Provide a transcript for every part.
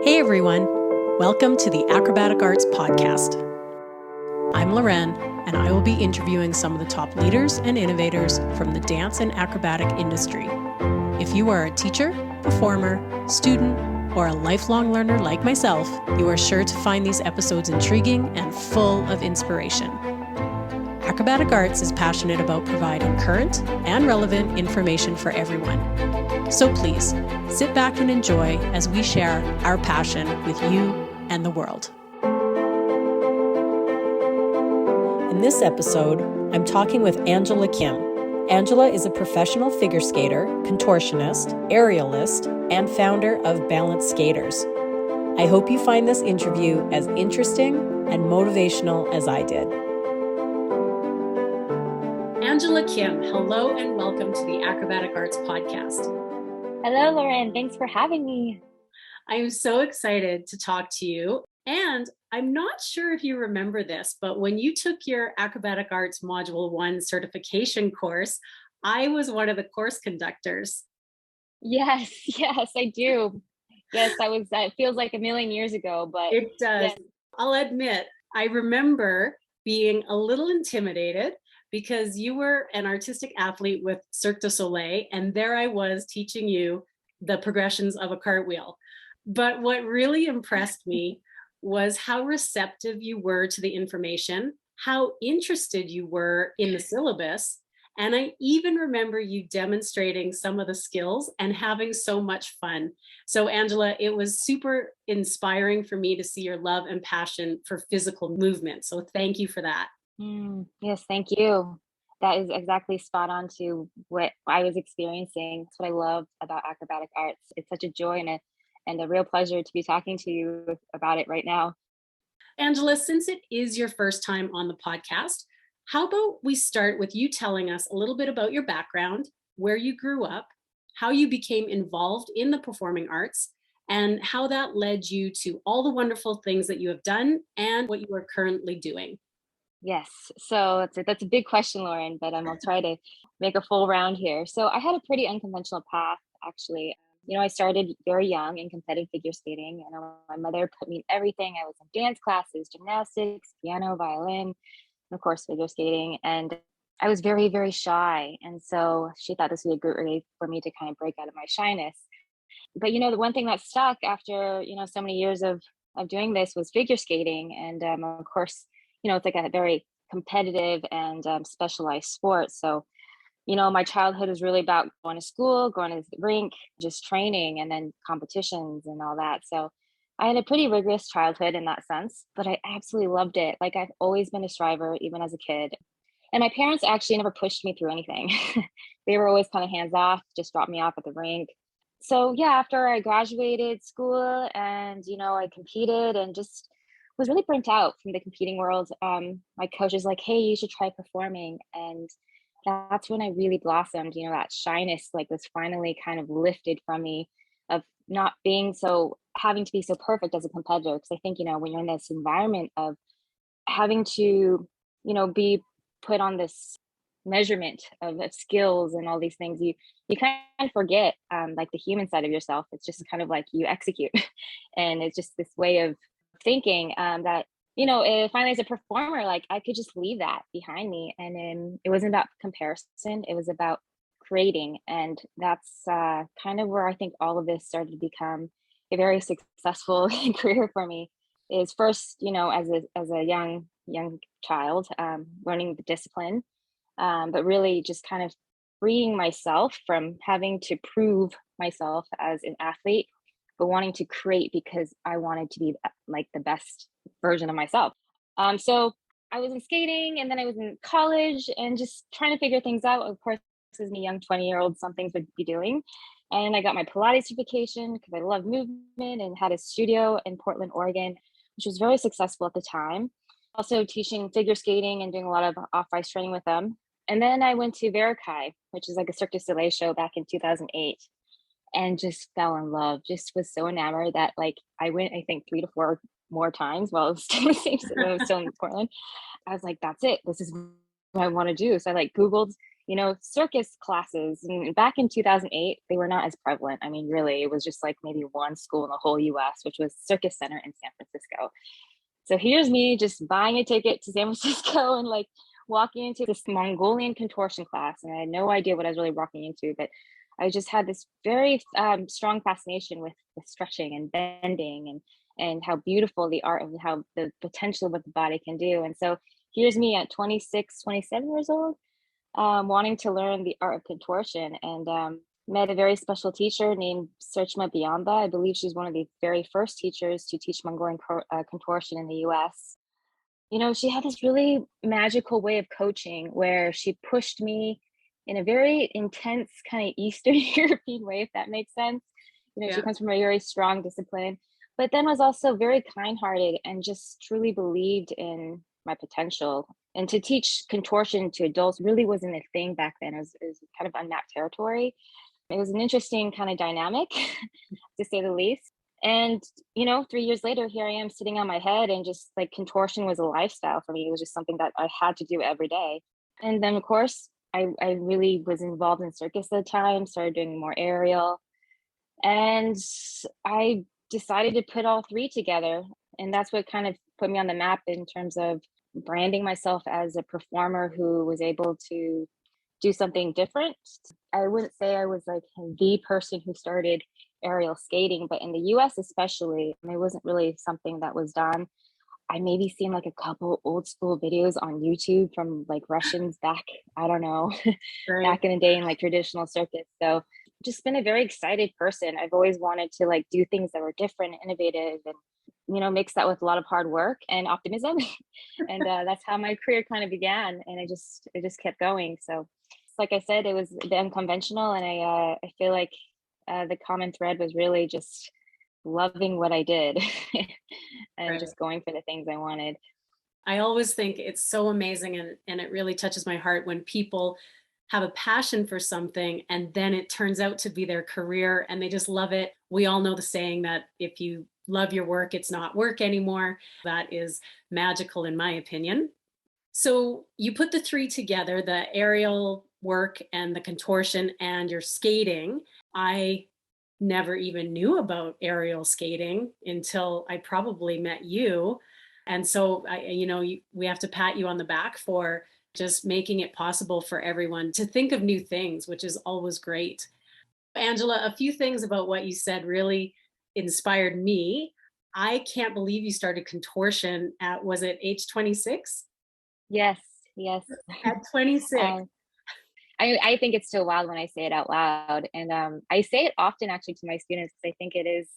Hey everyone, welcome to the Acrobatic Arts Podcast. I'm Loren, and I will be interviewing some of the top leaders and innovators from the dance and acrobatic industry. If you are a teacher, performer, student, or a lifelong learner like myself, you are sure to find these episodes intriguing and full of inspiration. Acrobatic Arts is passionate about providing current and relevant information for everyone. So please, sit back and enjoy as we share our passion with you and the world. In this episode, I'm talking with Angela Kim. Angela is a professional figure skater, contortionist, aerialist, and founder of Balanced Skaters. I hope you find this interview as interesting and motivational as I did. Angela Kim, hello and welcome to the Acrobatic Arts Podcast. Hello, Lauren. Thanks for having me. I'm so excited to talk to you. And I'm not sure if you remember this, but when you took your Acrobatic Arts Module 1 certification course, I was one of the course conductors. Yes, I do. Yes, it feels like a million years ago, but it does. Yes. I'll admit, I remember being a little intimidated because you were an artistic athlete with Cirque du Soleil, and there I was teaching you the progressions of a cartwheel. But what really impressed me was how receptive you were to the information, how interested you were in the syllabus, and I even remember you demonstrating some of the skills and having so much fun. So Angela, it was super inspiring for me to see your love and passion for physical movement. So thank you for that. Yes, thank you. That is exactly spot on to what I was experiencing. That's what I love about acrobatic arts. It's such a joy and a real pleasure to be talking to you about it right now. Angela, since it is your first time on the podcast, how about we start with you telling us a little bit about your background, where you grew up, how you became involved in the performing arts, and how that led you to all the wonderful things that you have done and what you are currently doing. Yes, so that's a big question, Lauren, but I'll try to make a full round here. So I had a pretty unconventional path, actually. I started very young in competitive figure skating. My mother put me in everything. I was in dance classes, gymnastics, piano, violin, and of course, figure skating. And I was very, very shy. And so she thought this would be a great way for me to kind of break out of my shyness. But, the one thing that stuck after, so many years of doing this was figure skating. And of course, it's like a very competitive and specialized sport. So, my childhood was really about going to school, going to the rink, just training, and then competitions and all that. So I had a pretty rigorous childhood in that sense, but I absolutely loved it. Like, I've always been a striver, even as a kid. And my parents actually never pushed me through anything. They were always kind of hands off, just dropped me off at the rink. So yeah, after I graduated school and, I competed and just was really burnt out from the competing world. My coach was like, hey, you should try performing. And that's when I really blossomed. That shyness was finally kind of lifted from me of not having to be so perfect as a competitor. Because I think, when you're in this environment of having to, be put on this measurement of skills and all these things, you kind of forget the human side of yourself. It's just kind of like you execute. And it's just this way of thinking that finally as a performer, I could just leave that behind me. And then it wasn't about comparison, it was about creating. And that's kind of where I think all of this started to become a very successful career for me. Is first, as a young child, learning the discipline, but really just kind of freeing myself from having to prove myself as an athlete, but wanting to create because I wanted to be the best version of myself. So I was in skating, and then I was in college and just trying to figure things out. Of course, as a young 20-year-old, some things would be doing. And I got my Pilates certification because I love movement and had a studio in Portland, Oregon, which was very successful at the time. Also teaching figure skating and doing a lot of off-ice training with them. And then I went to Verikai, which is like a Cirque du Soleil show back in 2008. And just fell in love, just was so enamored that I went, I think 3 to 4 more times while I was still in the same city, I was still in Portland. I was like, that's it. This is what I want to do. So I Googled, circus classes. And back in 2008, they were not as prevalent. I mean, really, it was just like maybe one school in the whole US, which was Circus Center in San Francisco. So here's me just buying a ticket to San Francisco and like walking into this Mongolian contortion class. And I had no idea what I was really walking into, but I just had this very strong fascination with stretching and bending and how beautiful the art of how the potential of what the body can do. And so here's me at 26, 27 years old, wanting to learn the art of contortion, and met a very special teacher named Serchma Biamba. I believe she's one of the very first teachers to teach Mongolian contortion in the US. She had this really magical way of coaching where she pushed me in a very intense kind of Eastern European way, if that makes sense. She Yeah. comes from a very strong discipline, but then was also very kind-hearted and just truly believed in my potential. And to teach contortion to adults really wasn't a thing back then. It was kind of unmapped territory. It was an interesting kind of dynamic, to say the least. And 3 years later, here I am sitting on my head, and just like contortion was a lifestyle for me. It was just something that I had to do every day. And then, of course, I really was involved in circus at the time, started doing more aerial, and I decided to put all three together. And that's what kind of put me on the map in terms of branding myself as a performer who was able to do something different. I wouldn't say I was like the person who started aerial skating, but in the US especially, it wasn't really something that was done. I maybe seen like a couple old school videos on YouTube from like Russians back, I don't know, Right. back in the day in like traditional circus. So just been a very excited person. I've always wanted to like do things that were different, innovative, and mix that with a lot of hard work and optimism. And that's how my career kind of began, and it just kept going. So like I said, it was the unconventional, and I feel like the common thread was really just loving what I did and Right. just going for the things I wanted. I always think it's so amazing, and it really touches my heart when people have a passion for something and then it turns out to be their career and they just love it. We all know the saying that if you love your work, it's not work anymore. That is magical, in my opinion. So you put the three together, the aerial work and the contortion and your skating. I never even knew about aerial skating until I probably met you. And so we have to pat you on the back for just making it possible for everyone to think of new things, which is always great. Angela, a few things about what you said really inspired me. I can't believe you started contortion at, was it age 26? Yes, yes. At 26. um, I think it's still wild when I say it out loud. And I say it often actually to my students because I think it is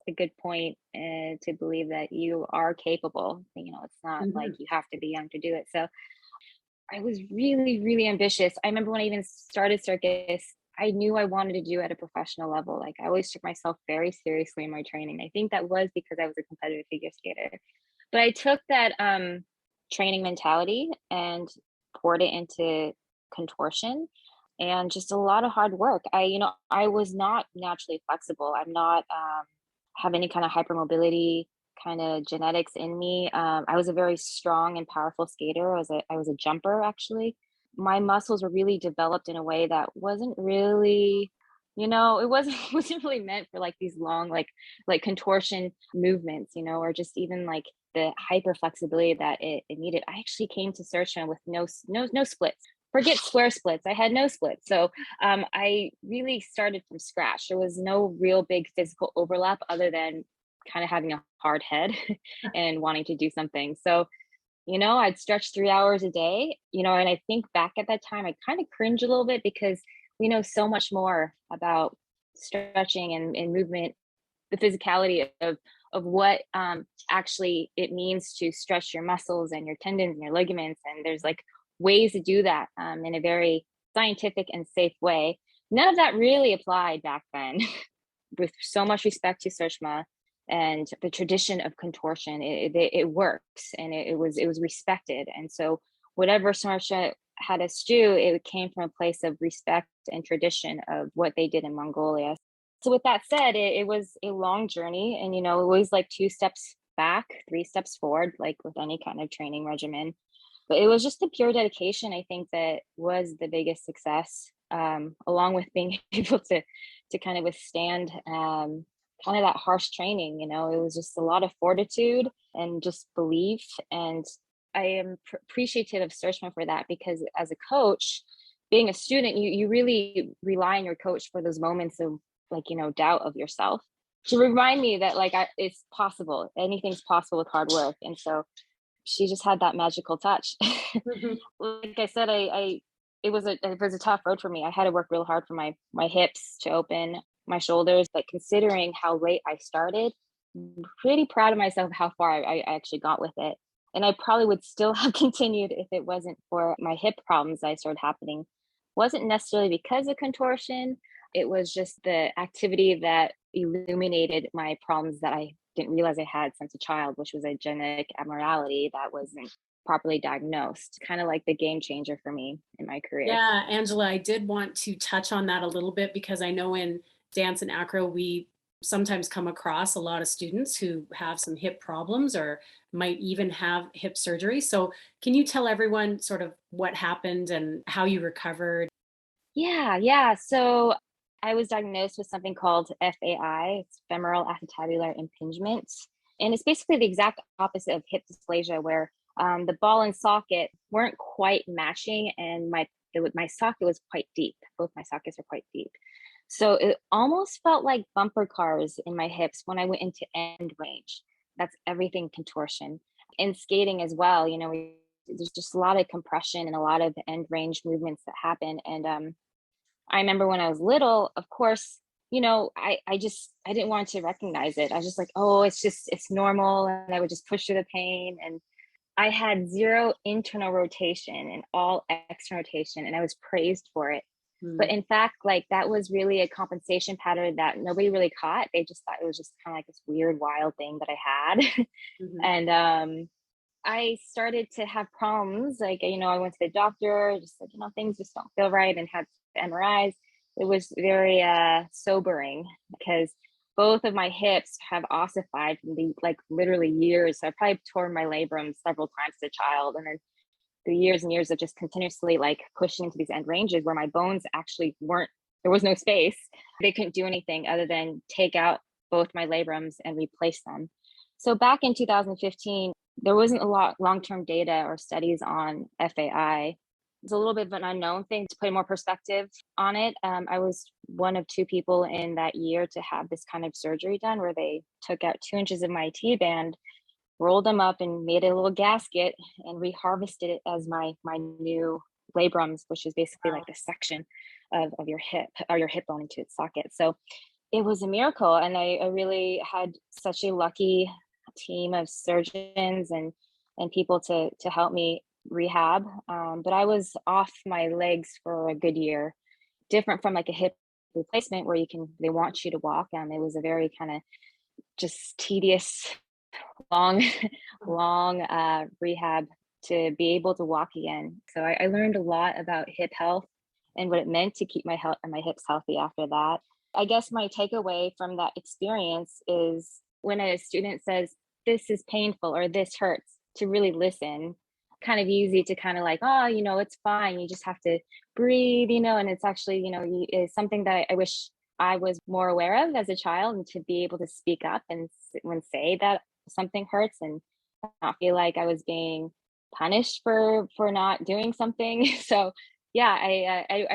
a good point to believe that you are capable. It's not like Mhm. you have to be young to do it. So I was really, really ambitious. I remember when I even started circus, I knew I wanted to do it at a professional level. Like I always took myself very seriously in my training. I think that was because I was a competitive figure skater. But I took that training mentality and poured it into contortion and just a lot of hard work. I was not naturally flexible. I'm not have any kind of hypermobility kind of genetics in me. I was a very strong and powerful skater. I was a jumper actually. My muscles were really developed in a way that wasn't really, it wasn't wasn't really meant for like these long like contortion movements, or just even like the hyper flexibility that it needed. I actually came to Searchman with no splits. Forget square splits. I had no splits. So I really started from scratch. There was no real big physical overlap other than kind of having a hard head and wanting to do something. So, I'd stretch 3 hours a day, and I think back at that time, I kind of cringe a little bit because we know so much more about stretching and movement, the physicality of what actually it means to stretch your muscles and your tendons and your ligaments. And there's like ways to do that in a very scientific and safe way. None of that really applied back then. With so much respect to Surshma and the tradition of contortion, it works, and it was respected. And so whatever Surshma had us do, it came from a place of respect and tradition of what they did in Mongolia. So with that said, it was a long journey, and always like 2 steps back, 3 steps forward, like with any kind of training regimen. But it was just the pure dedication, I think, that was the biggest success, along with being able to kind of withstand kind of that harsh training. It was just a lot of fortitude and just belief. And I am appreciative of Searchman for that, because as a coach, being a student, you really rely on your coach for those moments of like, doubt of yourself, to remind me that like it's possible. Anything's possible with hard work. And so she just had that magical touch. Like I said, it was a tough road for me. I had to work real hard for my hips to open, my shoulders. But considering how late I started, I'm pretty proud of myself how far I actually got with it. And I probably would still have continued if it wasn't for my hip problems that started happening. Wasn't necessarily because of contortion. It was just the activity that illuminated my problems that I didn't realize I had since a child, which was a genetic abnormality that wasn't properly diagnosed. Kind of like the game changer for me in my career. Yeah, Angela, I did want to touch on that a little bit because I know in dance and acro, we sometimes come across a lot of students who have some hip problems or might even have hip surgery. So, can you tell everyone sort of what happened and how you recovered? Yeah. So I was diagnosed with something called FAI, it's femoral acetabular impingement. And it's basically the exact opposite of hip dysplasia, where the ball and socket weren't quite matching, and my socket was quite deep. Both my sockets are quite deep. So it almost felt like bumper cars in my hips when I went into end range. That's everything contortion. And skating as well, there's just a lot of compression and a lot of end range movements that happen. And I remember when I was little, of course, I didn't want to recognize it. I was just like, oh, it's normal. And I would just push through the pain. And I had zero internal rotation and all external rotation, and I was praised for it. But in fact, like that was really a compensation pattern that nobody really caught. They just thought it was just kind of like this weird, wild thing that I had. Mhm. And I started to have problems. Like, I went to the doctor, just like, things just don't feel right, and had MRIs. It was very sobering, because both of my hips have ossified from the like literally years. So I probably tore my labrum several times as a child. And then the years and years of just continuously like pushing into these end ranges where my bones actually there was no space. They couldn't do anything other than take out both my labrums and replace them. So back in 2015, there wasn't a lot long-term data or studies on FAI. It's a little bit of an unknown thing. To put more perspective on it, I was one of two people in that year to have this kind of surgery done, where they took out 2 inches of my T-band, rolled them up and made a little gasket and reharvested it as my new labrums, which is basically like the section of your hip, or your hip bone into its socket. So it was a miracle. And I really had such a lucky team of surgeons and people to help me rehab. But I was off my legs for a good year, different from like a hip replacement where they want you to walk. It was a very kind of just tedious, long, long rehab to be able to walk again. So I learned a lot about hip health and what it meant to keep my hips healthy after that. I guess my takeaway from that experience is when a student says, this is painful or this hurts, to really listen. Kind of easy to kind of like, oh, it's fine. You just have to breathe, and it's actually, is something that I wish I was more aware of as a child, and to be able to speak up and say that something hurts, and not feel like I was being punished for not doing something. So yeah, I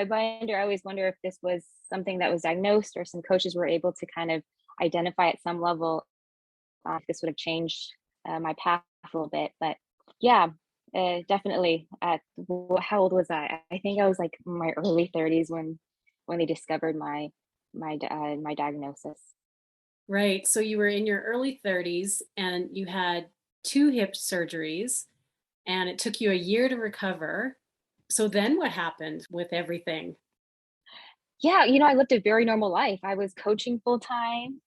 always wonder if this was something that was diagnosed, or some coaches were able to kind of identify at some level. If this would have changed my path a little bit. But yeah, definitely. How old was I? I think I was like in my early 30s when they discovered my diagnosis. Right. So you were in your early 30s and you had two hip surgeries, and it took you a year to recover. So then what happened with everything? Yeah, I lived a very normal life. I was coaching full time,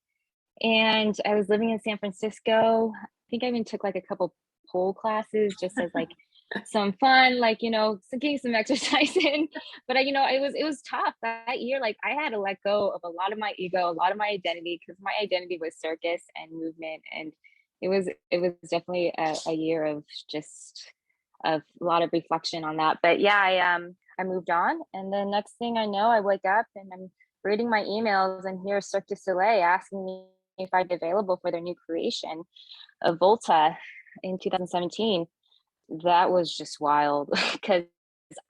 and I was living in San Francisco. I think I even took like a couple pole classes just as like some fun, like, getting some exercise in. But it was tough that year. Like I had to let go of a lot of my ego, a lot of my identity, because my identity was circus and movement. And it was definitely a year of just of a lot of reflection on that. But yeah, I moved on, and then next thing I know, I wake up and I'm reading my emails, and here's Cirque du Soleil asking me if I'd be available for their new creation of Volta in 2017. That was just wild because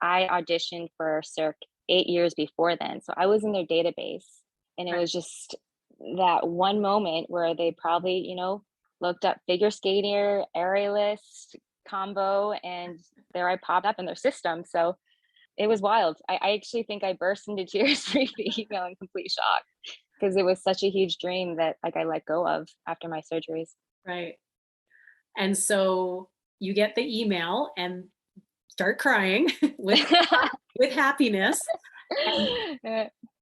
I auditioned for Cirque 8 years before then. So I was in their database, and it was just that one moment where they probably, looked up figure skater, aerialist combo, and there I popped up in their system. So it was wild. I actually think I burst into tears reading the email in complete shock because it was such a huge dream that like I let go of after my surgeries. Right. And so you get the email and start crying with happiness.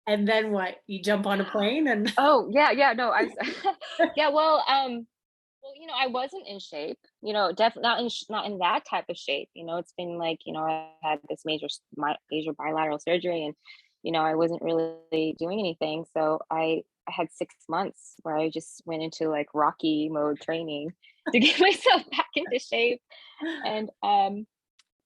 And then what? You jump on a plane and Oh yeah, no, yeah, I wasn't in shape, definitely not in that type of shape. It's been like, I had this major bilateral surgery, and I wasn't really doing anything. So I had 6 months where I just went into like Rocky mode training to get myself back into shape. And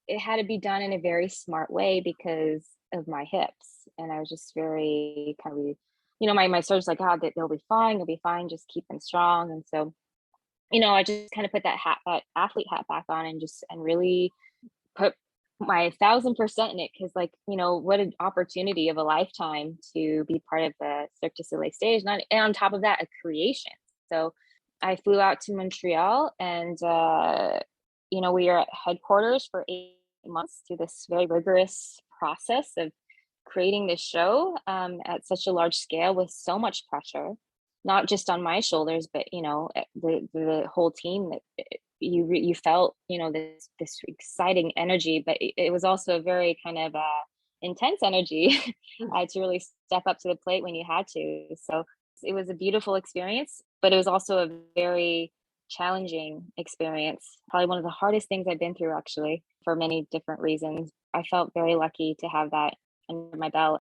it had to be done in a very smart way because of my hips. And I was just very kind of, my surgeon's like, oh, they'll be fine, just keep them strong. And so, I just kind of put that athlete hat back on, and really put my 1,000% in it. Cause like, what an opportunity of a lifetime to be part of the Cirque du Soleil stage. And on top of that, a creation. So I flew out to Montreal, and, we are at headquarters for 8 months through this very rigorous process of creating this show at such a large scale with so much pressure, not just on my shoulders, but the whole team. That you felt this exciting energy, but it was also a very kind of intense energy to really step up to the plate when you had to. So it was a beautiful experience, but it was also a very challenging experience. Probably one of the hardest things I've been through, actually, for many different reasons. I felt very lucky to have that under my belt.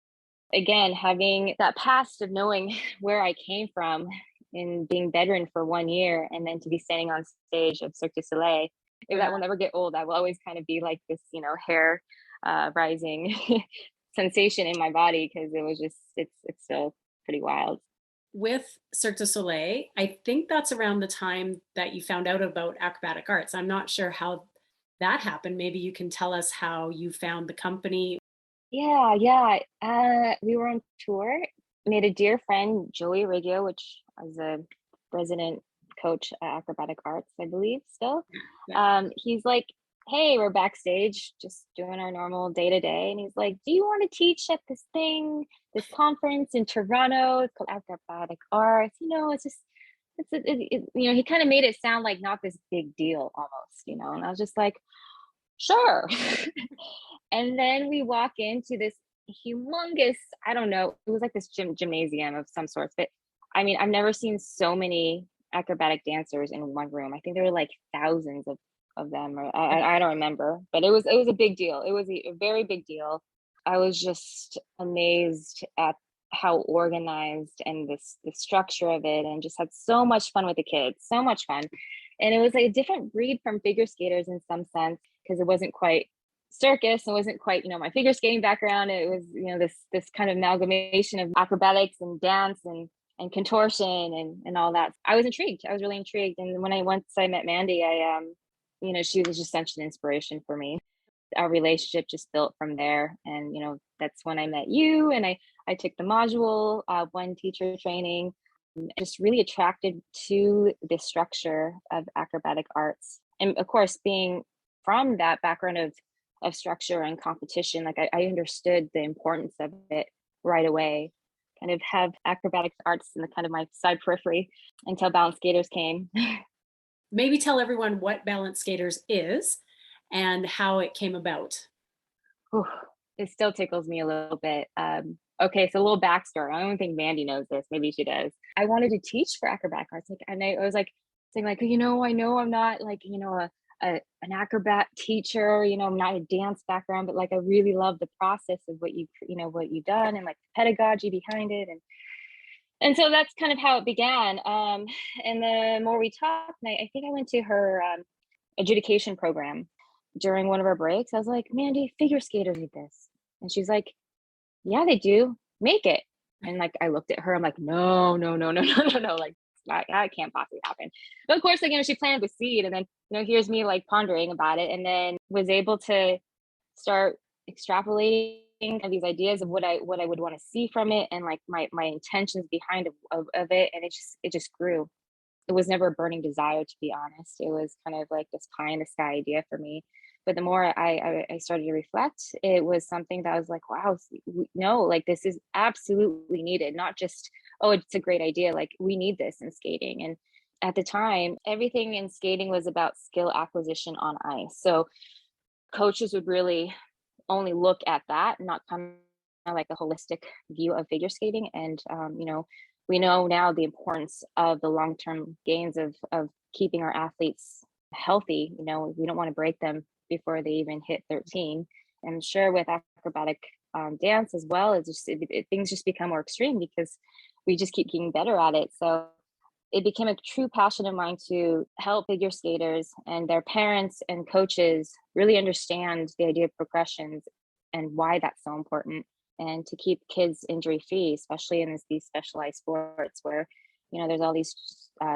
Again, having that past of knowing where I came from and being bedridden for 1 year, and then to be standing on stage of Cirque du Soleil, that will never get old. I will always kind of be like this, hair rising sensation in my body, because it was just, it's still pretty wild. with Cirque du Soleil, I think that's around the time that you found out about acrobatic arts. I'm not sure how that happened. Maybe you can tell us how you found the company. Yeah. We were on tour. Made a dear friend, Joey Riggio, which is a resident coach at Acrobatic Arts, I believe, still. Yeah. He's like, hey, we're backstage just doing our normal day to day. And he's like, do you want to teach at this conference in Toronto? It's called Acrobatic Arts. It's just, he kind of made it sound like not this big deal almost, and I was just like, sure. And then we walk into this humongous, I don't know, it was like this gymnasium of some sorts, but I mean, I've never seen so many acrobatic dancers in one room. I think there were like thousands of them, or I don't remember, but it was a big deal. It was a very big deal. I was just amazed at how organized and the structure of it, and just had so much fun with the kids, so much fun. And it was like a different breed from figure skaters in some sense, because it wasn't quite circus, it wasn't quite my figure skating background. It was this kind of amalgamation of acrobatics and dance and contortion and all that. I was intrigued. I was really intrigued. And once I met Mandy, she was just such an inspiration for me. Our relationship just built from there. And that's when I met you, and I took the module one teacher training. Just really attracted to the structure of acrobatic arts, and of course, being from that background of structure and competition, like I understood the importance of it right away. Kind of have acrobatic arts in the kind of my side periphery until balance skaters came. Maybe tell everyone what balance skaters is and how it came about. Whew, it still tickles me a little bit. Okay, so a little backstory. I don't think Mandy knows this. Maybe she does. I wanted to teach for acrobatic arts, and I was like saying like, I know I'm not like an acrobat teacher. I'm not a dance background, but like I really love the process of what you've done, and like the pedagogy behind it, and so that's kind of how it began. And the more we talked, I think I went to her adjudication program, during one of our breaks, I was like, Mandy, figure skaters need this. And she's like, yeah, they do. Make it. And like, I looked at her, I'm like, no, no, no, no, no, no, no. Like, that can't possibly happen. But of course, like, she planted the seed, and then, here's me like pondering about it, and then was able to start extrapolating these ideas of what I would want to see from it, and like my intentions behind of it. And it just grew. It was never a burning desire, to be honest. It was kind of like this pie in the sky idea for me. But the more I started to reflect, it was something that I was like, wow, no, like this is absolutely needed. Not just, oh, it's a great idea. Like we need this in skating. And at the time, everything in skating was about skill acquisition on ice. So coaches would really only look at that, not kind of like a holistic view of figure skating. And we know now the importance of the long-term gains of keeping our athletes healthy. We don't want to break them before they even hit 13. And sure, with acrobatic dance as well, things just become more extreme because we just keep getting better at it. So it became a true passion of mine to help figure skaters and their parents and coaches really understand the idea of progressions and why that's so important, and to keep kids injury free, especially in these specialized sports where, there's all these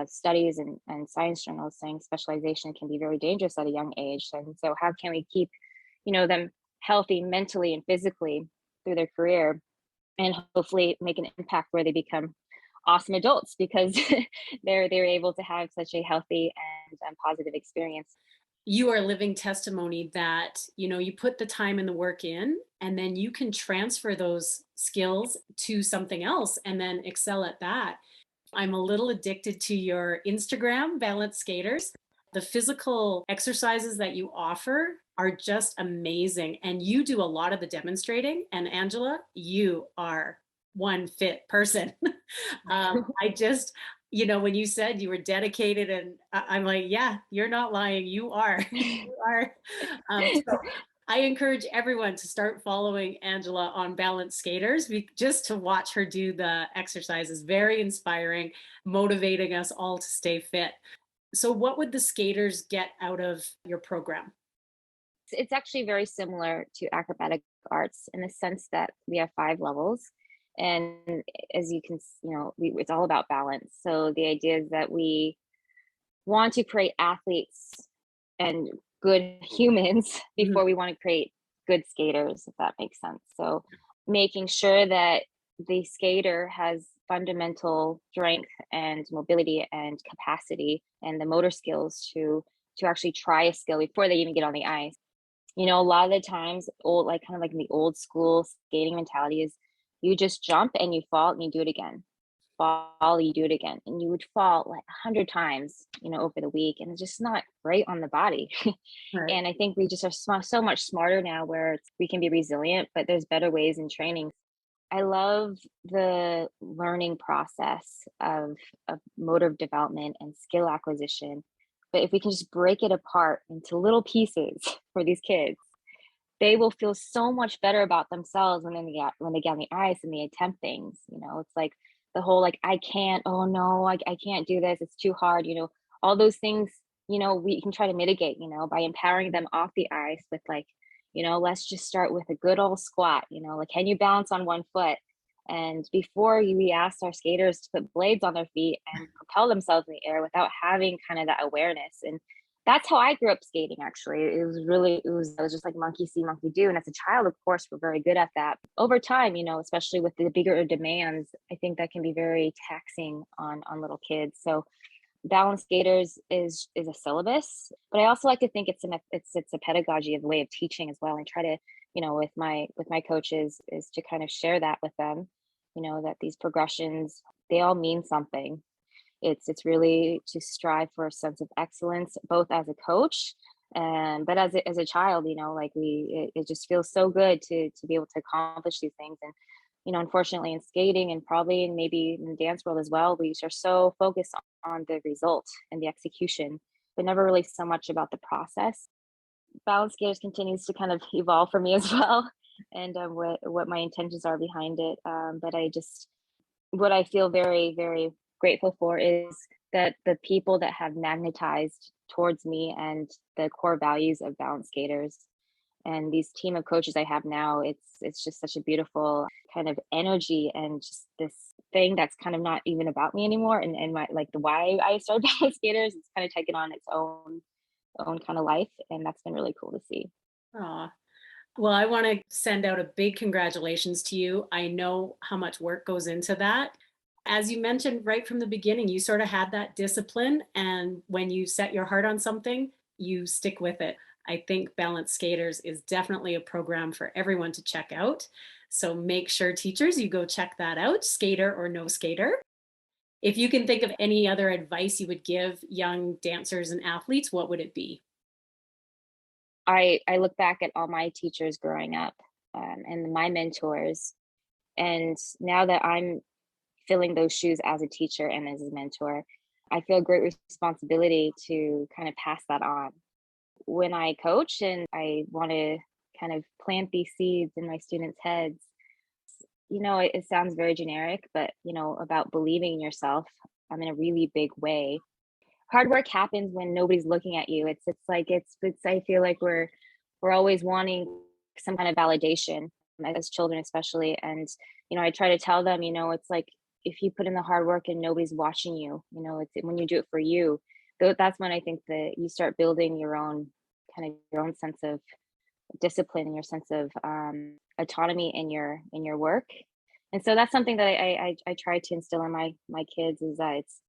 studies and science journals saying specialization can be very dangerous at a young age. And so how can we keep, them healthy mentally and physically through their career, and hopefully make an impact where they become awesome adults because they're able to have such a healthy and positive experience. You are living testimony that, you put the time and the work in, and then you can transfer those skills to something else and then excel at that. I'm a little addicted to your Instagram, Balanced Skaters. The physical exercises that you offer are just amazing. And you do a lot of the demonstrating. And Angela, you are one fit person. I just, when you said you were dedicated, and I'm like, yeah, you're not lying. You are. You are. So I encourage everyone to start following Angela on Balanced Skaters, just to watch her do the exercises. Very inspiring, motivating us all to stay fit. So what would the skaters get out of your program? It's actually very similar to acrobatic arts in the sense that we have 5 levels. And as you can, it's all about balance. So the idea is that we want to create athletes and good humans before we want to create good skaters, if that makes sense. So making sure that the skater has fundamental strength and mobility and capacity and the motor skills to actually try a skill before they even get on the ice. A lot of the times, kind of like in the old school skating mentality is you just jump and you fall and you do it again. Fall, you do it again. And you would fall like 100 times, over the week. And it's just not great on the body. Right. And I think we just are so much smarter now where we can be resilient, but there's better ways in training. I love the learning process of motor development and skill acquisition. But if we can just break it apart into little pieces for these kids, they will feel so much better about themselves when they get on the ice and they attempt things. It's like the whole like, I can't, oh no, I can't do this, it's too hard. All those things, we can try to mitigate, by empowering them off the ice with like, let's just start with a good old squat, like, can you balance on one foot? And before we asked our skaters to put blades on their feet and propel themselves in the air without having kind of that awareness. And that's how I grew up skating, actually. It was just like monkey see, monkey do. And as a child, of course, we're very good at that. Over time, especially with the bigger demands, I think that can be very taxing on little kids. So Balanced Skaters is a syllabus, but I also like to think it's a pedagogy of a way of teaching as well. And try to, with my coaches is to kind of share that with them, that these progressions, they all mean something. It's really to strive for a sense of excellence, both as a coach but as a child, like it just feels so good to be able to accomplish these things. And unfortunately in skating and probably maybe in the dance world as well, we are so focused on the result and the execution, but never really so much about the process. Balanced Skaters continues to kind of evolve for me as well, and what my intentions are behind it. But what I feel very, very grateful for is that the people that have magnetized towards me and the core values of balance skaters and these team of coaches I have now, it's just such a beautiful kind of energy and just this thing that's kind of not even about me anymore. And my like the why I started balance skaters, it's kind of taken on its own kind of life. And that's been really cool to see. Aw. Well, I want to send out a big congratulations to you. I know how much work goes into that. As you mentioned right from the beginning, you sort of had that discipline, and when you set your heart on something, you stick with it. I think Balance Skaters is definitely a program for everyone to check out. So make sure, teachers, you go check that out, skater or no skater. If you can think of any other advice you would give young dancers and athletes, what would it be? I look back at all my teachers growing up, and my mentors, and now that I'm filling those shoes as a teacher and as a mentor, I feel a great responsibility to kind of pass that on. When I coach and I want to kind of plant these seeds in my students' heads, it sounds very generic, but about believing in yourself in a really big way. Hard work happens when nobody's looking at you. It's like it's I feel like we're always wanting some kind of validation as children especially. And I try to tell them, it's like if you put in the hard work and nobody's watching you, it's when you do it for you, that's when I think that you start building your own sense of discipline and your sense of autonomy in your work. And so that's something that I try to instill in my kids, is that it's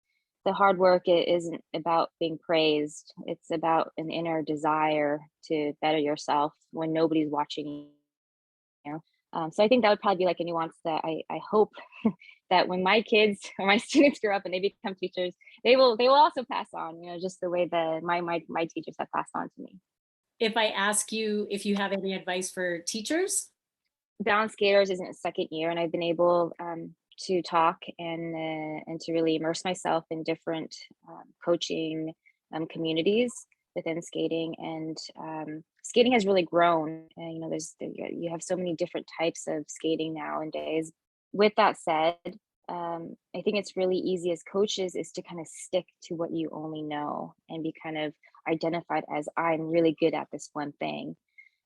the hard work. It isn't about being praised. It's about an inner desire to better yourself when nobody's watching you. So I think that would probably be like a nuance that I hope that when my kids or my students grow up and they become teachers, they will also pass on, just the way that my teachers have passed on to me. If I ask you if you have any advice for teachers? Balance Skaters is in its second year, and I've been able to talk and to really immerse myself in different coaching communities within skating. And skating has really grown. And, you have so many different types of skating nowadays. With that said, I think it's really easy as coaches is to kind of stick to what you only know and be kind of identified as I'm really good at this one thing.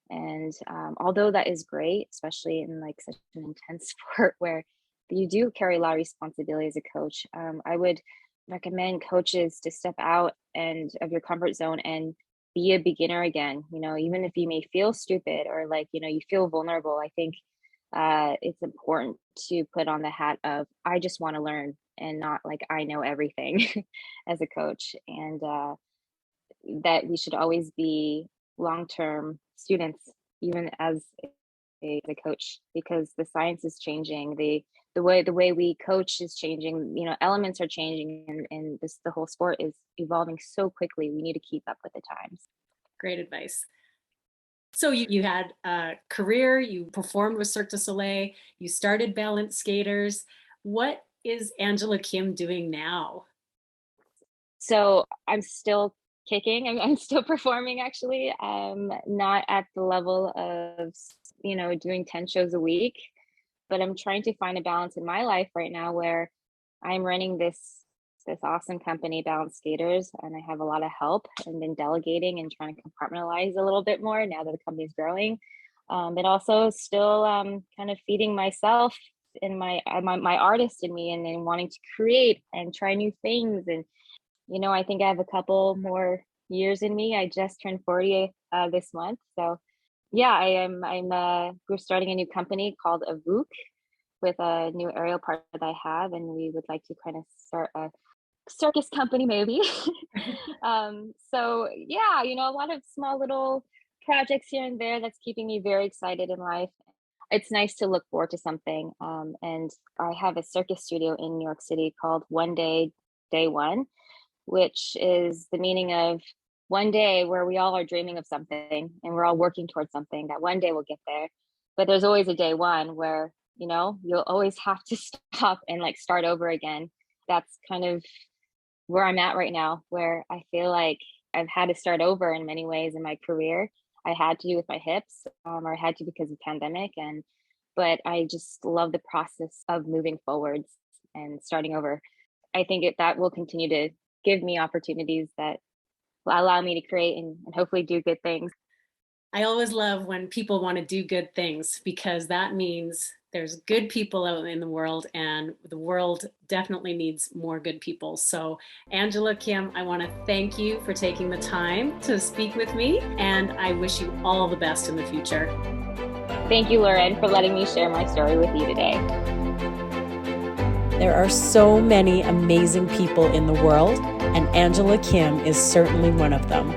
And although that is great, especially in like such an intense sport where you do carry a lot of responsibility as a coach, I would recommend coaches to step out and of your comfort zone and be a beginner again. Even if you may feel stupid or like you feel vulnerable, I think it's important to put on the hat of I just want to learn and not like I know everything as a coach. And that we should always be long-term students, even as a coach, because the science is changing, the way we coach is changing, elements are changing, and the whole sport is evolving so quickly. We need to keep up with the times. Great advice. So you had a career, you performed with Cirque du Soleil, you started Balance Skaters. What is Angela Kim doing now? So I'm still kicking. I'm still performing actually. Not at the level of, doing 10 shows a week, but I'm trying to find a balance in my life right now where I'm running this awesome company, Balance Skaters, and I have a lot of help and been delegating and trying to compartmentalize a little bit more now that the company's growing. But also still kind of feeding myself and my artist in me, and wanting to create and try new things. And I think I have a couple more years in me. I just turned 40 this month. So yeah, we're starting a new company called Avuk with a new aerial partner that I have, and we would like to kind of start a circus company maybe. So yeah, a lot of small little projects here and there that's keeping me very excited in life. It's nice to look forward to something. And I have a circus studio in New York City called One Day, Day One, which is the meaning of one day where we all are dreaming of something and we're all working towards something that one day we'll get there. But there's always a day one where, you'll always have to stop and like start over again. That's kind of where I'm at right now, where I feel like I've had to start over in many ways in my career. I had to with my hips, or I had to because of pandemic, but I just love the process of moving forwards and starting over. I think that will continue give me opportunities that will allow me to create and hopefully do good things. I always love when people want to do good things because that means there's good people out in the world and the world definitely needs more good people. So Angela Kim, I want to thank you for taking the time to speak with me and I wish you all the best in the future. Thank you, Lauren, for letting me share my story with you today. There are so many amazing people in the world, and Angela Kim is certainly one of them.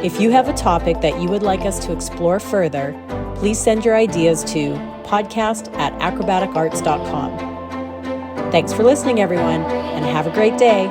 If you have a topic that you would like us to explore further, please send your ideas to podcast@acrobaticarts.com. Thanks for listening, everyone, and have a great day.